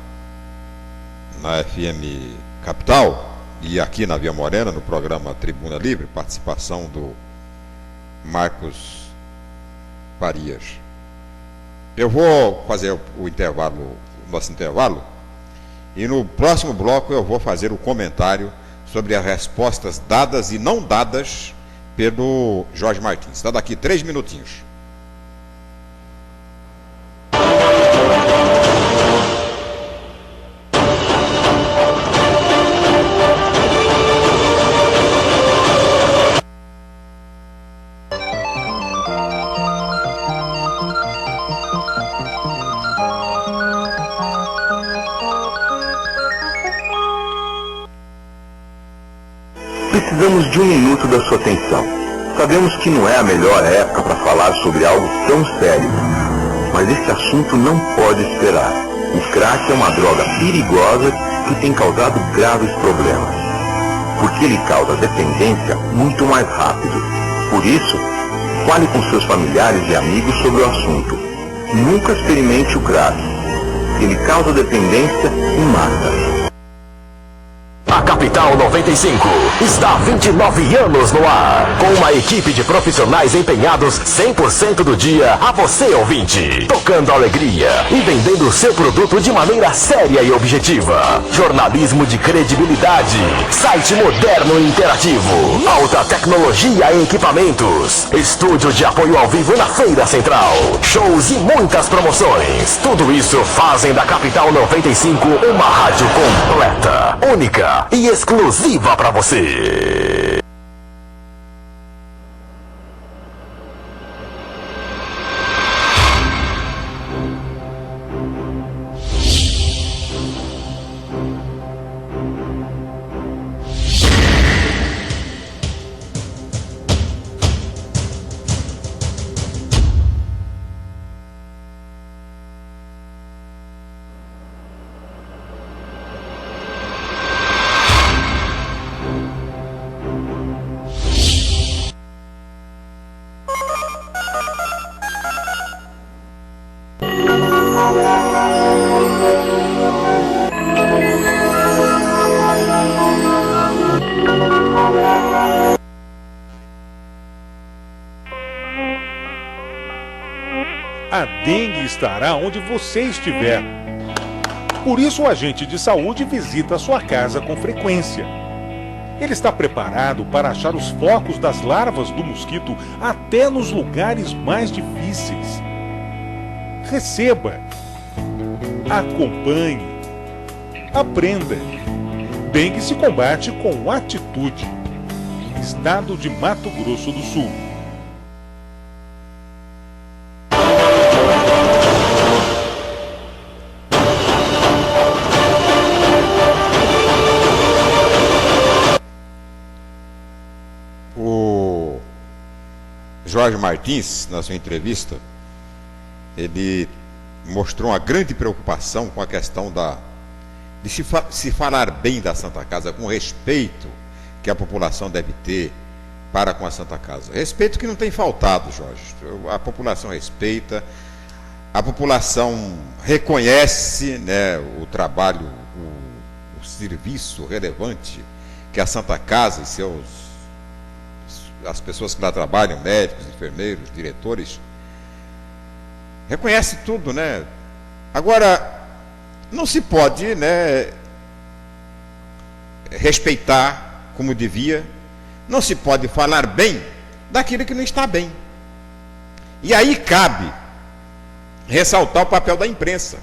FM Capital e aqui na Via Morena, no programa Tribuna Livre, participação do Marcos Farias. Eu vou fazer o nosso intervalo, e no próximo bloco eu vou fazer o comentário sobre as respostas dadas e não dadas pelo Jorge Martins. Está daqui 3 minutinhos. Precisamos de 1 minuto da sua atenção. Sabemos que não é a melhor época para falar sobre algo tão sério, mas esse assunto não pode esperar. O crack é uma droga perigosa que tem causado graves problemas, porque ele causa dependência muito mais rápido. Por isso, fale com seus familiares e amigos sobre o assunto. Nunca experimente o crack. Ele causa dependência e mata. Capital 95 está há 29 anos no ar, com uma equipe de profissionais empenhados 100% do dia a você, ouvinte, tocando alegria e vendendo o seu produto de maneira séria e objetiva. Jornalismo de credibilidade, site moderno e interativo, alta tecnologia e equipamentos, estúdio de apoio ao vivo na Feira Central, shows e muitas promoções. Tudo isso fazem da Capital 95 uma rádio completa, única e exclusiva para você. A dengue estará onde você estiver. Por isso, o agente de saúde visita a sua casa com frequência. Ele está preparado para achar os focos das larvas do mosquito até nos lugares mais difíceis. Receba, acompanhe, aprenda. Dengue se combate com atitude. Estado de Mato Grosso do Sul. O Jorge Martins, na sua entrevista, ele mostrou uma grande preocupação com a questão de se falar bem da Santa Casa, com o respeito que a população deve ter para com a Santa Casa. Respeito que não tem faltado, Jorge. A população respeita, a população reconhece, né, o trabalho, o serviço relevante que a Santa Casa e as pessoas que lá trabalham, médicos, enfermeiros, diretores, reconhece tudo, né? Agora, não se pode, né, respeitar como devia, não se pode falar bem daquilo que não está bem. E aí cabe ressaltar o papel da imprensa,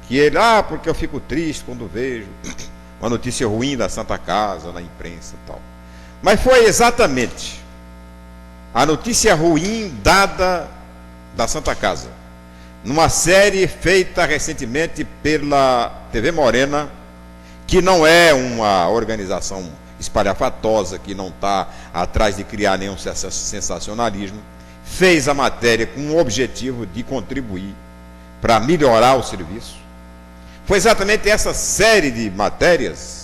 que ele, porque eu fico triste quando vejo uma notícia ruim da Santa Casa na imprensa e tal. Mas foi exatamente a notícia ruim dada da Santa Casa, numa série feita recentemente pela TV Morena, que não é uma organização espalhafatosa, que não está atrás de criar nenhum sensacionalismo, fez a matéria com o objetivo de contribuir para melhorar o serviço. Foi exatamente essa série de matérias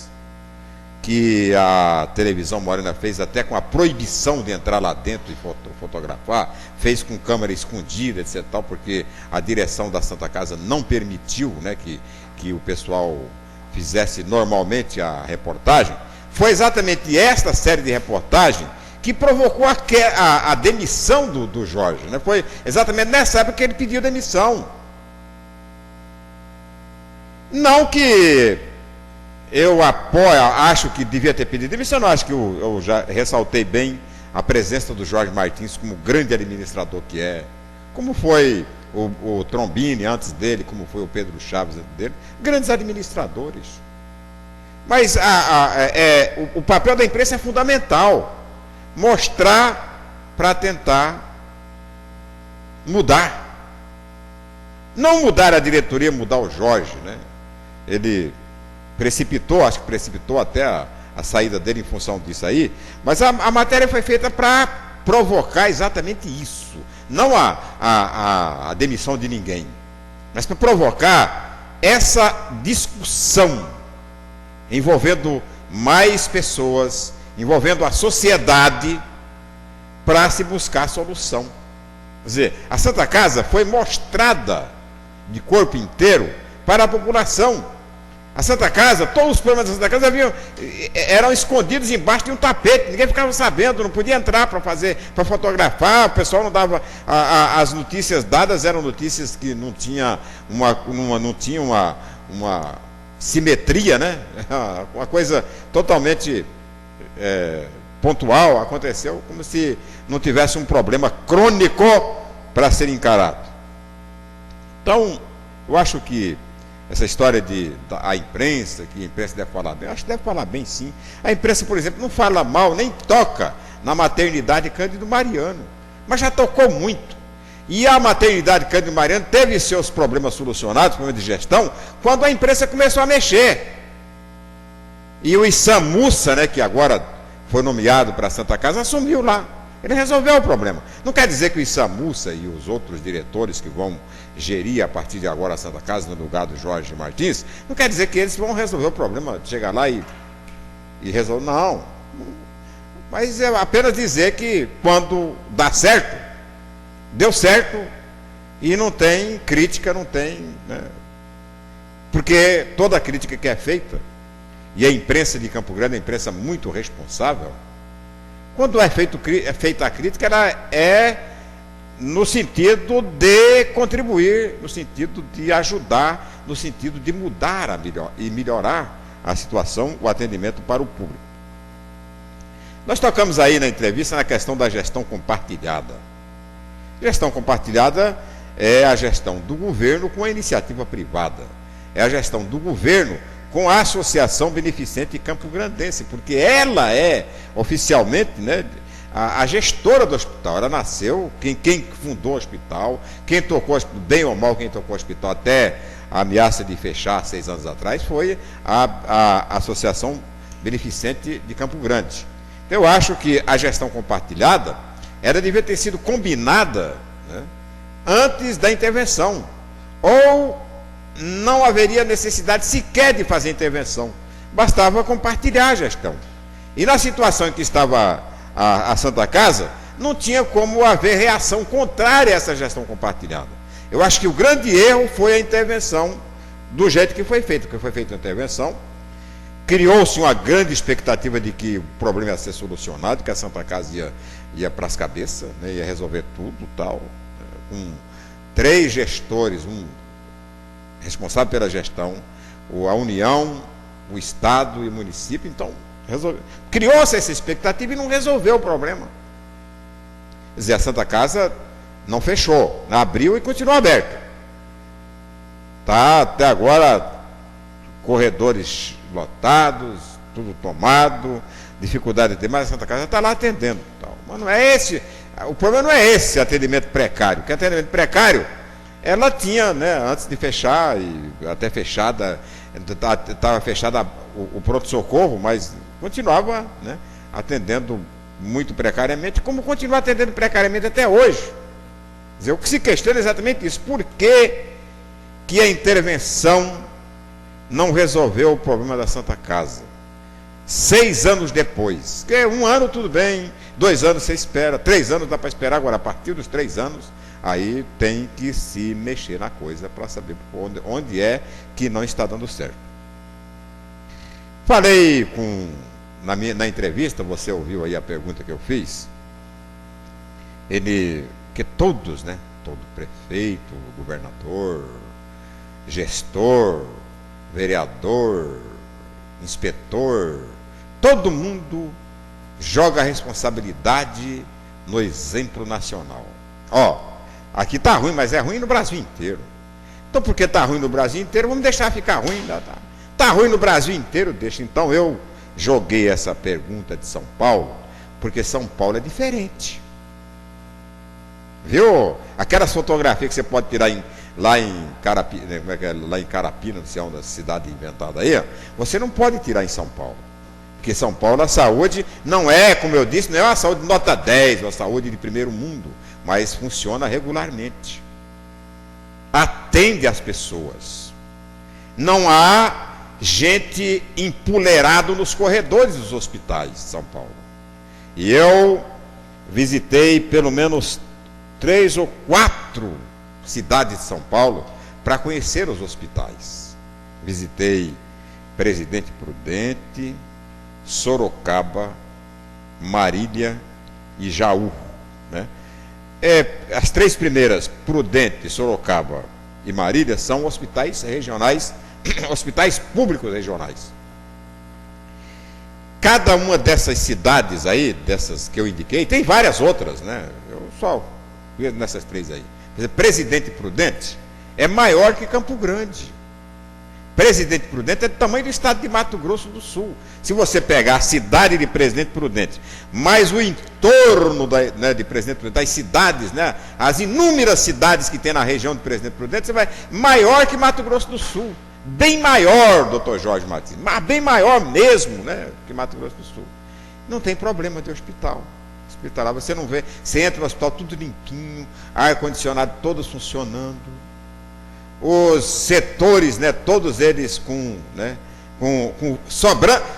que a televisão Morena fez, até com a proibição de entrar lá dentro e fotografar, fez com câmera escondida, etc., porque a direção da Santa Casa não permitiu, né, que o pessoal fizesse normalmente a reportagem. Foi exatamente esta série de reportagem que provocou a demissão do Jorge, né? Foi exatamente nessa época que ele pediu demissão. Não que eu acho que devia ter pedido demissão, não, acho que eu já ressaltei bem a presença do Jorge Martins como grande administrador que é, como foi o Trombini antes dele, como foi o Pedro Chaves antes dele, grandes administradores. Mas o papel da imprensa é fundamental, mostrar para tentar mudar. Não mudar a diretoria, mudar o Jorge, né? Ele acho que precipitou até a saída dele em função disso aí, mas a matéria foi feita para provocar exatamente isso, não a demissão de ninguém, mas para provocar essa discussão envolvendo mais pessoas, envolvendo a sociedade, para se buscar solução. Quer dizer, a Santa Casa foi mostrada de corpo inteiro para a população. A Santa Casa, todos os problemas da Santa Casa eram escondidos embaixo de um tapete, ninguém ficava sabendo, não podia entrar para fotografar, o pessoal não dava. As notícias dadas eram notícias que não tinha uma simetria, né? Uma coisa totalmente pontual, aconteceu como se não tivesse um problema crônico para ser encarado. Então, eu acho que essa história a imprensa, que a imprensa deve falar bem, eu acho que deve falar bem sim. A imprensa, por exemplo, não fala mal, nem toca na maternidade Cândido Mariano, mas já tocou muito. E a maternidade Cândido Mariano teve seus problemas solucionados, problemas de gestão, quando a imprensa começou a mexer. E o Issam Mussa, né, que agora foi nomeado para a Santa Casa, assumiu lá. Ele resolveu o problema. Não quer dizer que o Issam Mussa e os outros diretores que vão gerir a partir de agora a Santa Casa no lugar do Jorge Martins, não quer dizer que eles vão resolver o problema, chegar lá e resolver. Não. Mas é apenas dizer que quando dá certo, deu certo e não tem crítica, não tem. Né? Porque toda crítica que é feita, e a imprensa de Campo Grande é uma imprensa muito responsável, quando é feita a crítica, ela é no sentido de contribuir, no sentido de ajudar, no sentido de mudar e melhorar a situação, o atendimento para o público. Nós tocamos aí na entrevista na questão da gestão compartilhada. Gestão compartilhada é a gestão do governo com a iniciativa privada. É a gestão do governo com a Associação Beneficente Campo Grandense, porque ela é oficialmente, né, a gestora do hospital. Ela nasceu, quem fundou o hospital, quem tocou, bem ou mal, quem tocou o hospital até a ameaça de fechar 6 anos atrás, foi a Associação Beneficente de Campo Grande. Então, eu acho que a gestão compartilhada, ela devia ter sido combinada, né, antes da intervenção, ou não haveria necessidade sequer de fazer intervenção, bastava compartilhar a gestão. E na situação em que estava a Santa Casa, não tinha como haver reação contrária a essa gestão compartilhada. Eu acho que o grande erro foi a intervenção do jeito que foi feito, porque foi feita a intervenção, criou-se uma grande expectativa de que o problema ia ser solucionado, que a Santa Casa ia para as cabeças, né, ia resolver tudo tal, com 3 gestores, um responsável pela gestão, a União, o Estado e o município. Então, criou-se essa expectativa e não resolveu o problema. Quer dizer, a Santa Casa não fechou, abriu e continuou aberta. Está até agora corredores lotados, tudo tomado, dificuldade de ter, mas a Santa Casa está lá atendendo. Mas não é esse, o problema não é esse atendimento precário, porque atendimento precário ela tinha, né, antes de fechar, e até fechada, estava fechada o pronto-socorro, mas continuava, né, atendendo muito precariamente, como continua atendendo precariamente até hoje. Quer dizer, o que se questiona é exatamente isso. Por que a intervenção não resolveu o problema da Santa Casa? 6 anos depois. Porque 1 ano tudo bem, 2 anos você espera, 3 anos dá para esperar, agora a partir dos 3 anos, aí tem que se mexer na coisa para saber onde é que não está dando certo. Falei na entrevista, você ouviu aí a pergunta que eu fiz, que todos, né, todo prefeito, governador, gestor, vereador, inspetor, todo mundo joga a responsabilidade no exemplo nacional. Aqui está ruim, mas é ruim no Brasil inteiro. Então, porque está ruim no Brasil inteiro, vamos deixar ficar ruim. Está ruim no Brasil inteiro, deixa. Então, eu joguei essa pergunta de São Paulo, porque São Paulo é diferente. Viu? Aquelas fotografias que você pode tirar lá em Carapina, não sei onde, a cidade inventada aí, você não pode tirar em São Paulo. Porque São Paulo, a saúde não é, como eu disse, não é uma saúde de nota 10, uma saúde de primeiro mundo, mas funciona regularmente. Atende as pessoas. Não há gente empoleirado nos corredores dos hospitais de São Paulo. E eu visitei pelo menos 3 ou 4 cidades de São Paulo para conhecer os hospitais. Visitei Presidente Prudente, Sorocaba, Marília e Jaú, né? As três primeiras, Prudente, Sorocaba e Marília, são hospitais regionais, hospitais públicos regionais. Cada uma dessas cidades aí, dessas que eu indiquei, tem várias outras, né? Eu só vi nessas três aí. Por exemplo, Presidente Prudente é maior que Campo Grande. Presidente Prudente é do tamanho do estado de Mato Grosso do Sul. Se você pegar a cidade de Presidente Prudente, mais o entorno de Presidente Prudente, das cidades, né, as inúmeras cidades que tem na região de Presidente Prudente, você vai maior que Mato Grosso do Sul. Bem maior, doutor Jorge Martins, mas bem maior mesmo, né, que Mato Grosso do Sul. Não tem problema de hospital. Hospitalar, você não vê, você entra no hospital tudo limpinho, ar-condicionado todos funcionando. Os setores, né, todos eles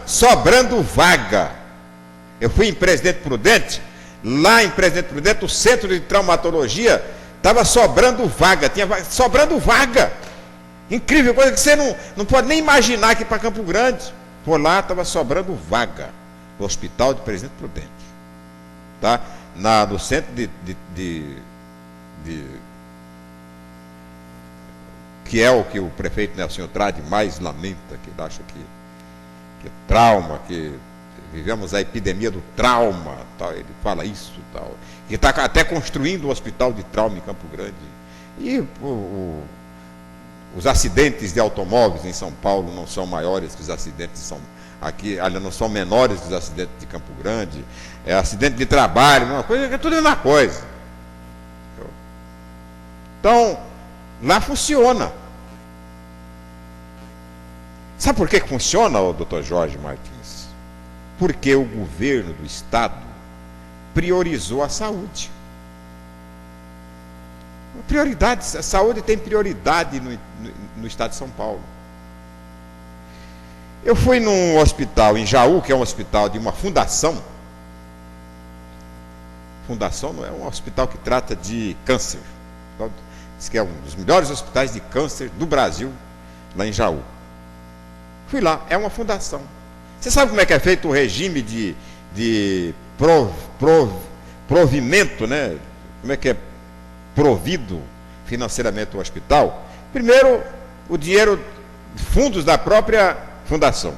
sobrando vaga. Eu fui em Presidente Prudente, lá em Presidente Prudente, o centro de traumatologia estava sobrando vaga, sobrando vaga. Incrível, coisa que você não pode nem imaginar aqui para Campo Grande. Por lá estava sobrando vaga no hospital de Presidente Prudente. Tá? No centro que é o que o prefeito Nelson Trade mais lamenta, que ele acha que é trauma, que vivemos a epidemia do trauma, tal, ele fala isso, tal, que está até construindo um hospital de trauma em Campo Grande. E os acidentes de automóveis em São Paulo não são maiores que os acidentes aqui, não são menores que os acidentes de Campo Grande. Acidente de trabalho, uma coisa, é tudo a mesma coisa. Então, lá funciona. Sabe por que funciona, doutor Jorge Martins? Porque o governo do estado priorizou a saúde. A saúde tem prioridade no estado de São Paulo. Eu fui num hospital em Jaú, que é um hospital de uma fundação. Fundação não é um hospital que trata de câncer. Diz que é um dos melhores hospitais de câncer do Brasil, lá em Jaú. Fui lá, é uma fundação. Você sabe como é que é feito o regime de provimento, né? Como é que é provido financeiramente o hospital? Primeiro, o dinheiro, fundos da própria fundação.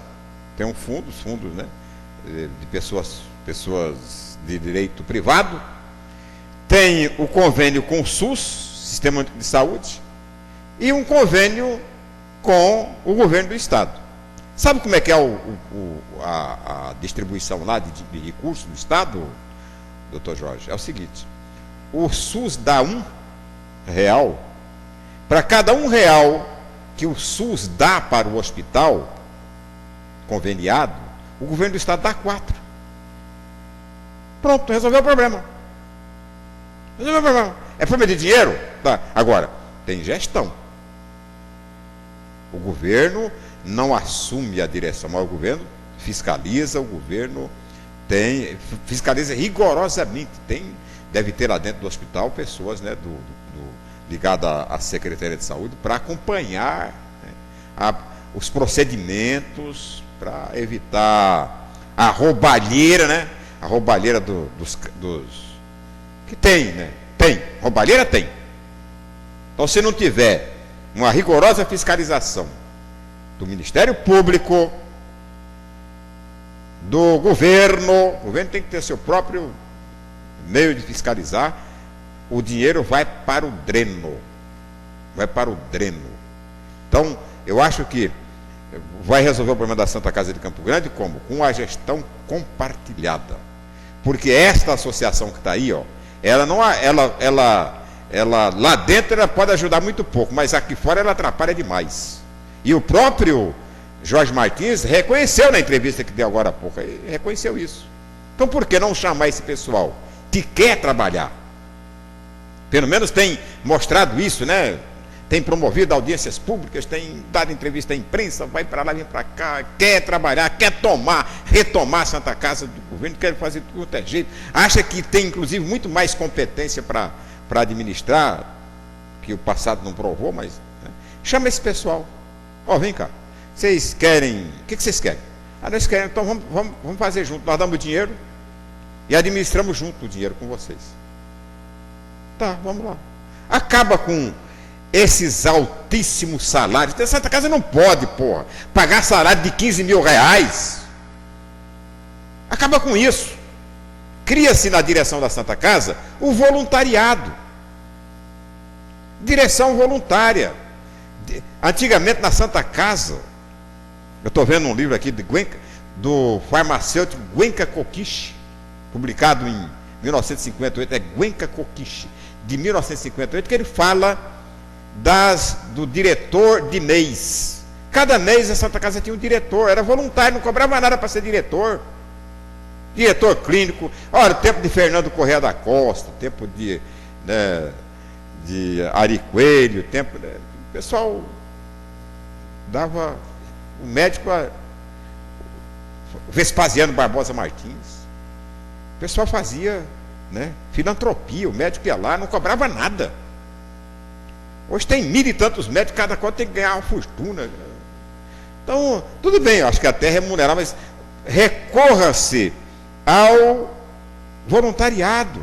Tem um fundo, os fundos, né, de pessoas de direito privado. Tem o convênio com o SUS, Sistema de Saúde, e um convênio com o governo do estado. Sabe como é que é a distribuição lá de recursos do estado, doutor Jorge? É o seguinte: o SUS dá R$1, para cada R$1 que o SUS dá para o hospital conveniado, o governo do estado dá 4. Pronto, resolveu o problema. Resolveu o problema. É problema de dinheiro? Tá. Agora, tem gestão. O governo não assume a direção, mas o governo fiscaliza, o governo fiscaliza rigorosamente. Deve ter lá dentro do hospital pessoas, né, ligadas à Secretaria de Saúde para acompanhar, né, os procedimentos, para evitar a roubalheira, né? A roubalheira dos que tem, né? Roubalheira tem. Então, se não tiver uma rigorosa fiscalização do Ministério Público, do governo, o governo tem que ter seu próprio meio de fiscalizar, o dinheiro vai para o dreno. Vai para o dreno. Então, eu acho que vai resolver o problema da Santa Casa de Campo Grande como? Com a gestão compartilhada. Porque esta associação que está aí, ó, ela lá dentro ela pode ajudar muito pouco, mas aqui fora ela atrapalha demais. E o próprio Jorge Martins reconheceu na entrevista que deu agora há pouco, ele reconheceu isso. Então por que não chamar esse pessoal que quer trabalhar? Pelo menos tem mostrado isso, né? Tem promovido audiências públicas, tem dado entrevista à imprensa, vai para lá, vem para cá, quer trabalhar, quer retomar a Santa Casa do governo, quer fazer tudo quanto é jeito. Acha que tem, inclusive, muito mais competência para administrar, que o passado não provou, mas... Né? Chama esse pessoal. Ó, vem cá. vocês querem, o que vocês querem? Nós queremos, então vamos fazer junto, nós damos o dinheiro e administramos junto o dinheiro com vocês. Tá, vamos lá. Acaba com esses altíssimos salários. A Santa Casa não pode, porra, pagar salário de 15 mil reais. Acaba com isso. Cria-se na direção da Santa Casa o voluntariado. Direção voluntária. Antigamente na Santa Casa, eu estou vendo um livro aqui do farmacêutico Guenca Kokishi, publicado em 1958, é Guenca Kokishi, de 1958, que ele fala do diretor de mês. Cada mês a Santa Casa tinha um diretor, era voluntário, não cobrava nada para ser diretor. Diretor clínico, olha, o tempo de Fernando Correia da Costa, o tempo de Ari Coelho, o tempo. O pessoal dava o médico Vespasiano Barbosa Martins. O pessoal fazia, né, filantropia, o médico ia lá, não cobrava nada. Hoje tem 1000 e tantos médicos, cada qual tem que ganhar uma fortuna. Então, tudo bem, eu acho que até remunerar, mas recorra-se ao voluntariado.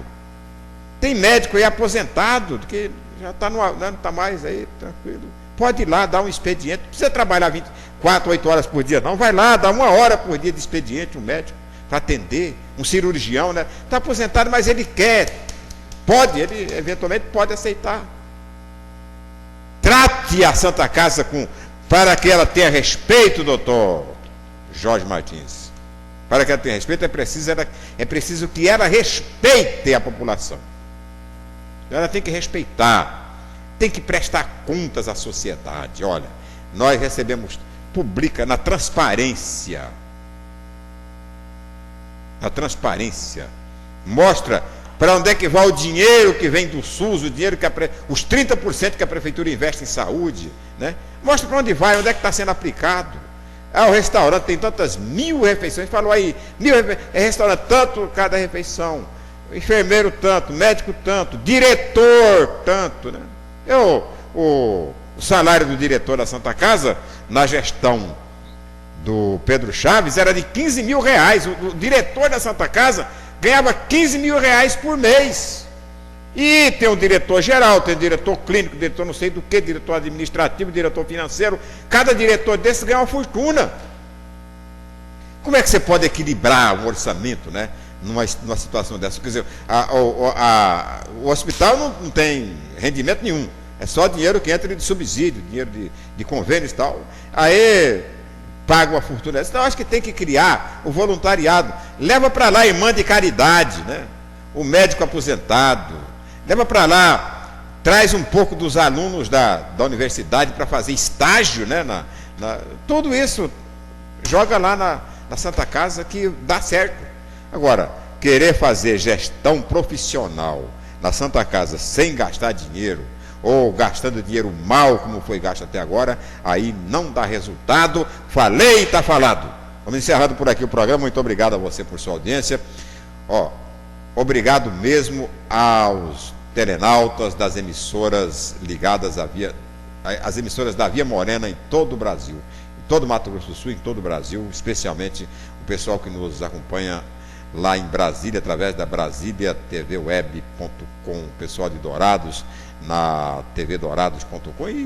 Tem médico aí aposentado, que já está não está mais aí, tranquilo. Pode ir lá, dar um expediente, não precisa trabalhar 24, 8 horas por dia, não. Vai lá, dá 1 hora por dia de expediente, um médico, para atender, um cirurgião, né? Está aposentado, mas ele quer, ele eventualmente pode aceitar. Trate a Santa Casa para que ela tenha respeito, doutor Jorge Martins. Para que ela tenha respeito, é preciso que ela respeite a população. Ela tem que respeitar, tem que prestar contas à sociedade. Olha, nós recebemos, publica na transparência. Na transparência. Mostra para onde é que vai o dinheiro que vem do SUS, o dinheiro os 30% que a prefeitura investe em saúde, né? Mostra para onde vai, onde é que está sendo aplicado. O restaurante tem tantas 1000 refeições, falou aí, 1000 refeições, restaurante tanto cada refeição, enfermeiro tanto, médico tanto, diretor tanto, né? O salário do diretor da Santa Casa, na gestão do Pedro Chaves, era de 15 mil reais. O diretor da Santa Casa ganhava 15 mil reais por mês. E tem o diretor geral, tem o diretor clínico, diretor não sei do que, diretor administrativo, diretor financeiro. Cada diretor desse ganha uma fortuna. Como é que você pode equilibrar um orçamento, né, numa situação dessa? Quer dizer, o hospital não tem rendimento nenhum. É só dinheiro que entra de subsídio, dinheiro de convênios e tal. Aí paga uma fortuna. Então, eu acho que tem que criar o voluntariado. Leva para lá irmã de caridade, né? O médico aposentado. Leva para lá, traz um pouco dos alunos da universidade para fazer estágio, né? Tudo isso joga lá na Santa Casa, que dá certo. Agora, querer fazer gestão profissional na Santa Casa sem gastar dinheiro, ou gastando dinheiro mal, como foi gasto até agora, aí não dá resultado. Falei e está falado. Vamos encerrando por aqui o programa. Muito obrigado a você por sua audiência. Obrigado mesmo aos telenautas das emissoras ligadas às emissoras da Via Morena em todo o Brasil, em todo o Mato Grosso do Sul, em todo o Brasil, especialmente o pessoal que nos acompanha lá em Brasília, através da brasiliatvweb.com, o pessoal de Dourados, na tvdourados.com, e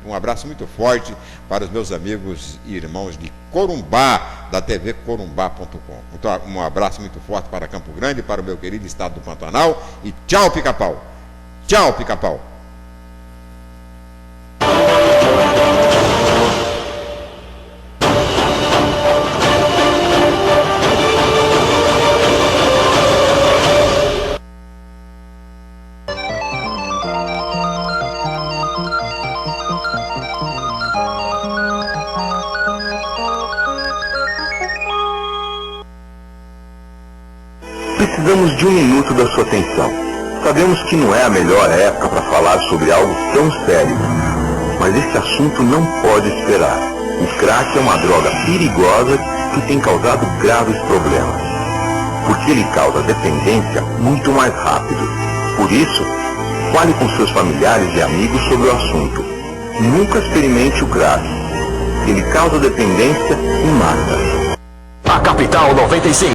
um abraço muito forte para os meus amigos e irmãos de Corumbá, da tvcorumbá.com. Um abraço muito forte para Campo Grande, para o meu querido estado do Pantanal, e tchau, Pica-Pau. Tchau, Pica-Pau. Precisamos de 1 minuto da sua atenção. Sabemos que não é a melhor época para falar sobre algo tão sério, mas esse assunto não pode esperar. O crack é uma droga perigosa que tem causado graves problemas, porque ele causa dependência muito mais rápido. Por isso, fale com seus familiares e amigos sobre o assunto. Nunca experimente o crack. Ele causa dependência e mata. A Capital 95.